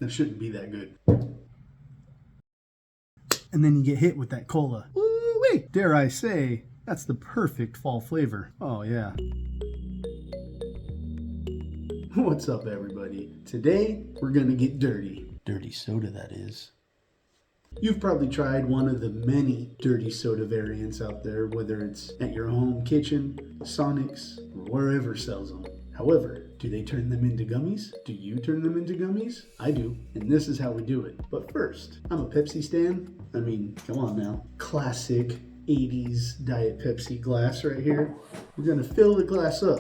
That shouldn't be that good. And then you get hit with that cola. Ooh-wee! Dare I say, that's the perfect fall flavor. Oh yeah. What's up, everybody? Today, we're gonna get dirty. Dirty soda, that is. You've probably tried one of the many dirty soda variants out there, whether it's at your home kitchen, Sonic's, or wherever sells them. However, do they turn them into gummies? Do you turn them into gummies? I do, and this is how we do it. But first, I'm a Pepsi stan. I mean, come on now. Classic 80s Diet Pepsi glass right here. We're gonna fill the glass up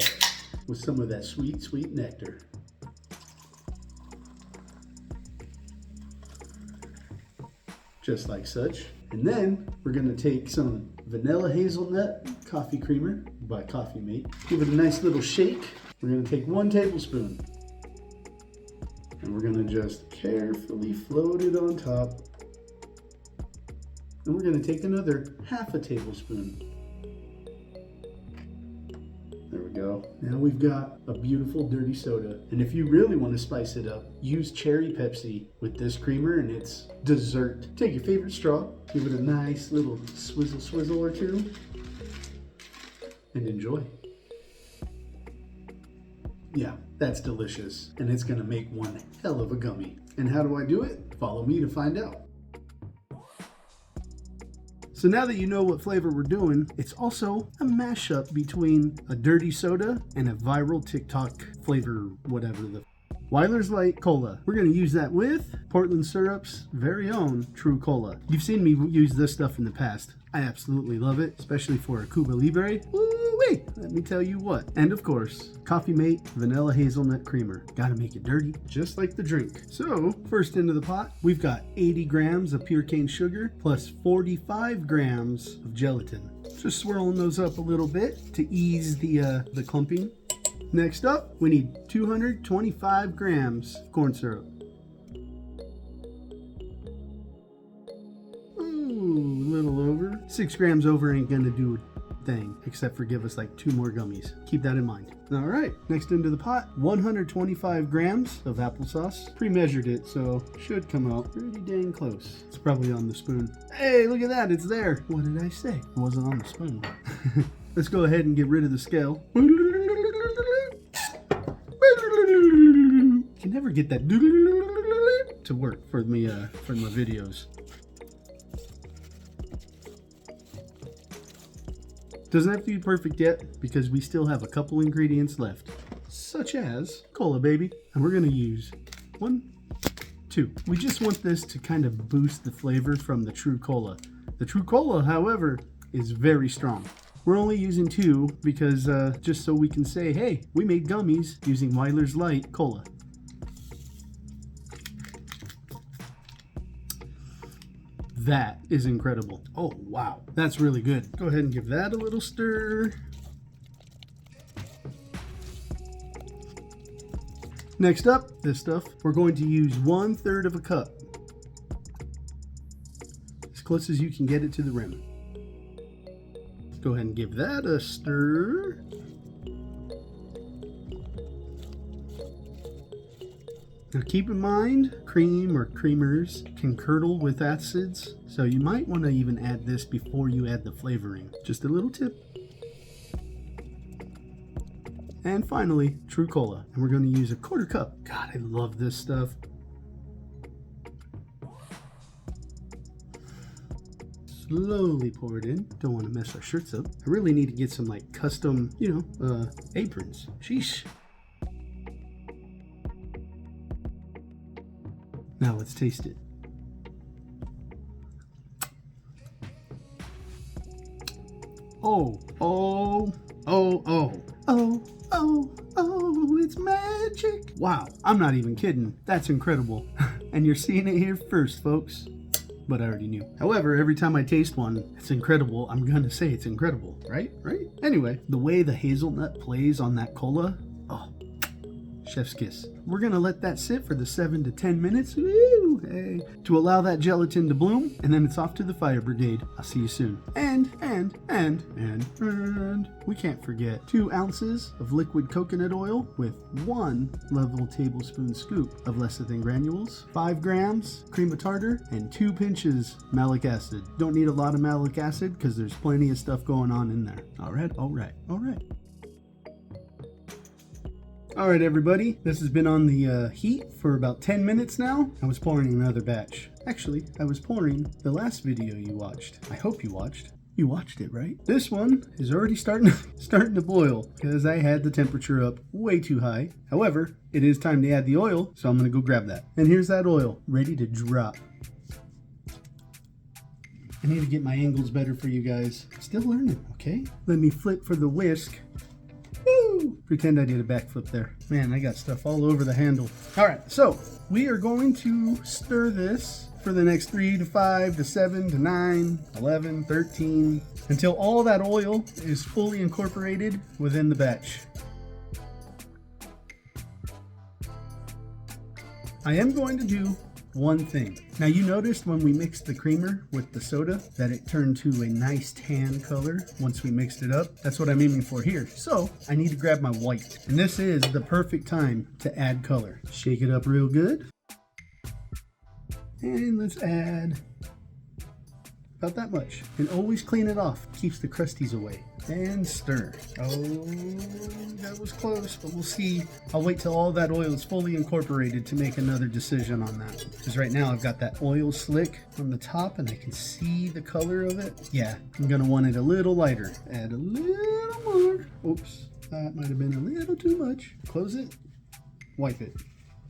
with some of that sweet, sweet nectar. Just like such. And then we're gonna take some vanilla hazelnut coffee creamer by Coffee Mate. Give it a nice little shake. We're gonna take 1 tablespoon and we're gonna just carefully float it on top. And we're gonna take another 1/2 tablespoon. There we go. Now we've got a beautiful dirty soda. And if you really want to spice it up, use cherry Pepsi with this creamer and it's dessert. Take your favorite straw, give it a nice little swizzle or two, and enjoy. Yeah, that's delicious. And it's gonna make one hell of a gummy. And how do I do it? Follow me to find out. So now that you know what flavor we're doing, it's also a mashup between a dirty soda and a viral TikTok flavor, whatever the Weiler's Light Cola. We're going to use that with Portland Syrup's very own True Cola. You've seen me use this stuff in the past. I absolutely love it, especially for a Cuba Libre. Woo-wee! Let me tell you what. And of course, Coffee Mate Vanilla Hazelnut Creamer. Gotta make it dirty, just like the drink. So, first into the pot, we've got 80 grams of pure cane sugar plus 45 grams of gelatin. Just swirling those up a little bit to ease the clumping. Next up, we need 225 grams of corn syrup. Ooh, a little over. 6 grams over ain't gonna do a thing, except for give us like 2 more gummies. Keep that in mind. All right, next into the pot, 125 grams of applesauce. Pre-measured it, so should come out pretty dang close. It's probably on the spoon. Hey, look at that, it's there. What did I say? It wasn't on the spoon. Let's go ahead and get rid of the scale. You can never get that to work for me for my videos. Doesn't have to be perfect yet because we still have a couple ingredients left, such as cola, baby. And we're gonna use 1, 2. We just want this to kind of boost the flavor from the True Cola. The True Cola, however, is very strong. We're only using 2 because just so we can say, hey, we made gummies using Weiler's Light Cola. That is incredible. Oh, wow. That's really good. Go ahead and give that a little stir. Next up, this stuff, we're going to use 1/3 of a cup. As close as you can get it to the rim. Go ahead and give that a stir. Now keep in mind, cream or creamers can curdle with acids, so you might want to even add this before you add the flavoring. Just a little tip. And finally, True Cola. And we're going to use a 1/4 cup. God, I love this stuff. Slowly pour it in. Don't want to mess our shirts up. I really need to get some like custom, aprons. Sheesh. Now let's taste it. Oh, it's magic. Wow, I'm not even kidding. That's incredible. And you're seeing it here first, folks. But I already knew. However, every time I taste one, it's incredible. I'm gonna say it's incredible, right? Anyway, the way the hazelnut plays on that cola, oh, Chef's kiss. We're gonna let that sit for the 7 to 10 minutes, woo, hey, to allow that gelatin to bloom, and then it's off to the fire brigade. I'll see you soon. And we can't forget 2 ounces of liquid coconut oil with 1 level tablespoon scoop of lecithin granules, 5 grams cream of tartar, and 2 pinches malic acid. Don't need a lot of malic acid because there's plenty of stuff going on in there. All right, everybody. This has been on the heat for about 10 minutes now. I was pouring another batch. Actually, I was pouring the last video you watched. I hope you watched. You watched it, right? This one is already starting to boil because I had the temperature up way too high. However, it is time to add the oil, so I'm going to go grab that. And here's that oil ready to drop. I need to get my angles better for you guys. Still learning, okay? Let me flip for the whisk. Woo! Pretend I did a backflip there. Man, I got stuff all over the handle. All right, so we are going to stir this for the next 3 to 5 to 7 to 9, 11, 13, until all that oil is fully incorporated within the batch. I am going to do one thing. Now you noticed when we mixed the creamer with the soda that it turned to a nice tan color once we mixed it up. That's what I'm aiming for here. So I need to grab my white, and this is the perfect time to add color. Shake it up real good. And let's add about that much. And always clean it off. Keeps the crusties away. And stir. Oh, that was close, but we'll see. I'll wait till all that oil is fully incorporated to make another decision on that. Because right now I've got that oil slick on the top and I can see the color of it. Yeah, I'm gonna want it a little lighter. Add a little more. Oops, that might have been a little too much. Close it, wipe it.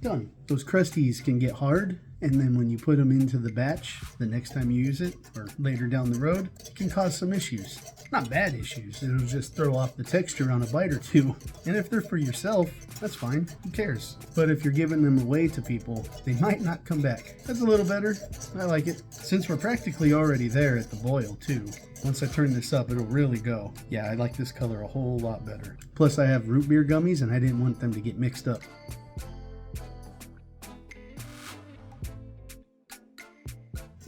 Done. Those crusties can get hard, and then when you put them into the batch, the next time you use it, or later down the road, it can cause some issues. Not bad issues, it'll just throw off the texture on a bite or two. And if they're for yourself, that's fine, who cares? But if you're giving them away to people, they might not come back. That's a little better, I like it. Since we're practically already there at the boil too, once I turn this up, it'll really go. Yeah, I like this color a whole lot better. Plus I have root beer gummies and I didn't want them to get mixed up.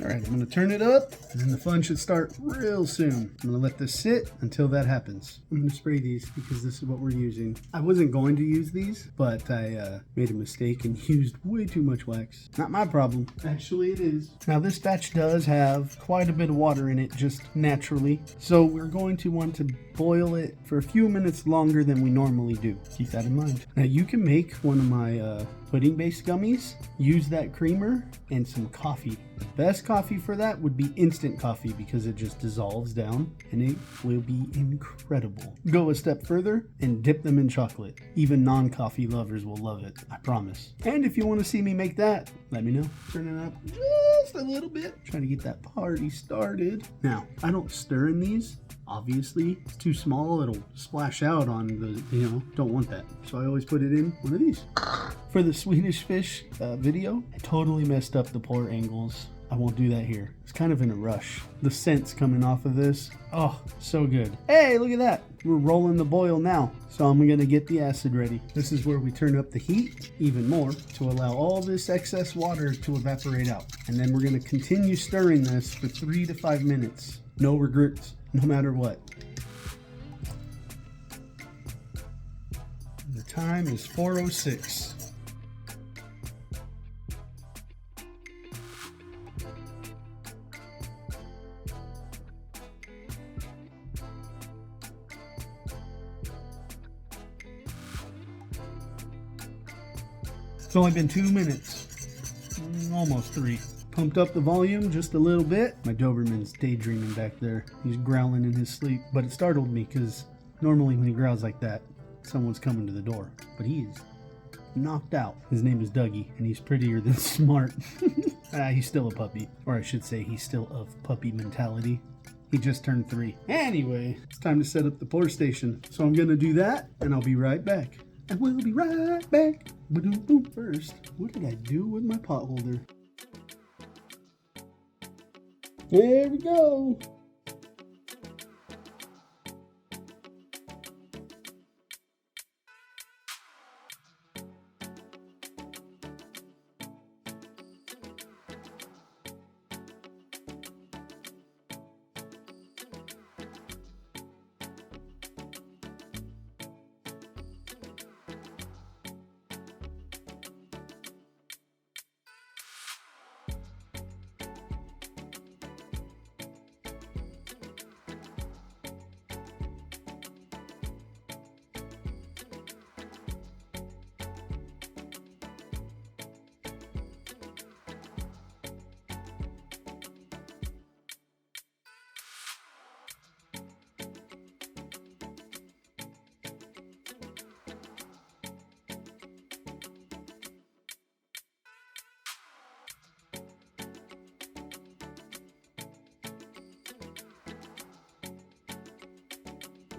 All right, I'm gonna turn it up, and then the fun should start real soon. I'm gonna let this sit until that happens. I'm gonna spray these because this is what we're using. I wasn't going to use these, but I made a mistake and used way too much wax. Not my problem. Actually, it is. Now, this batch does have quite a bit of water in it, just naturally. So we're going to want to boil it for a few minutes longer than we normally do. Keep that in mind. Now, you can make one of my pudding-based gummies. Use that creamer and some coffee. The best coffee for that would be instant coffee because it just dissolves down and it will be incredible. Go a step further and dip them in chocolate. Even non-coffee lovers will love it, I promise. And if you want to see me make that, let me know. Turn it up just a little bit. Trying to get that party started. Now, I don't stir in these. Obviously, it's too small, it'll splash out on the, don't want that. So I always put it in one of these. For the Swedish fish video, I totally messed up the pour angles. I won't do that here. It's kind of in a rush. The scent's coming off of this. Oh, so good. Hey, look at that. We're rolling the boil now. So I'm gonna get the acid ready. This is where we turn up the heat even more to allow all this excess water to evaporate out. And then we're gonna continue stirring this for 3 to 5 minutes. No regrets, no matter what. The time is 4:06. It's only been 2 minutes, almost 3. Pumped up the volume just a little bit. My Doberman's daydreaming back there. He's growling in his sleep, but it startled me because normally when he growls like that, someone's coming to the door. But he is knocked out. His name is Dougie, and he's prettier than smart. He's still a puppy, or I should say he's still of puppy mentality. He just turned 3. Anyway, it's time to set up the pour station. So I'm gonna do that, and I'll be right back. And we'll be right back. Ba-doom-boom. First, what did I do with my pot holder? There we go.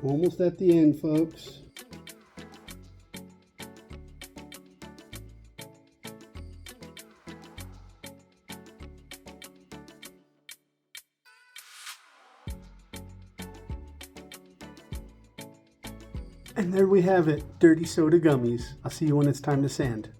Almost at the end, folks. And there we have it, dirty soda gummies. I'll see you when it's time to sand.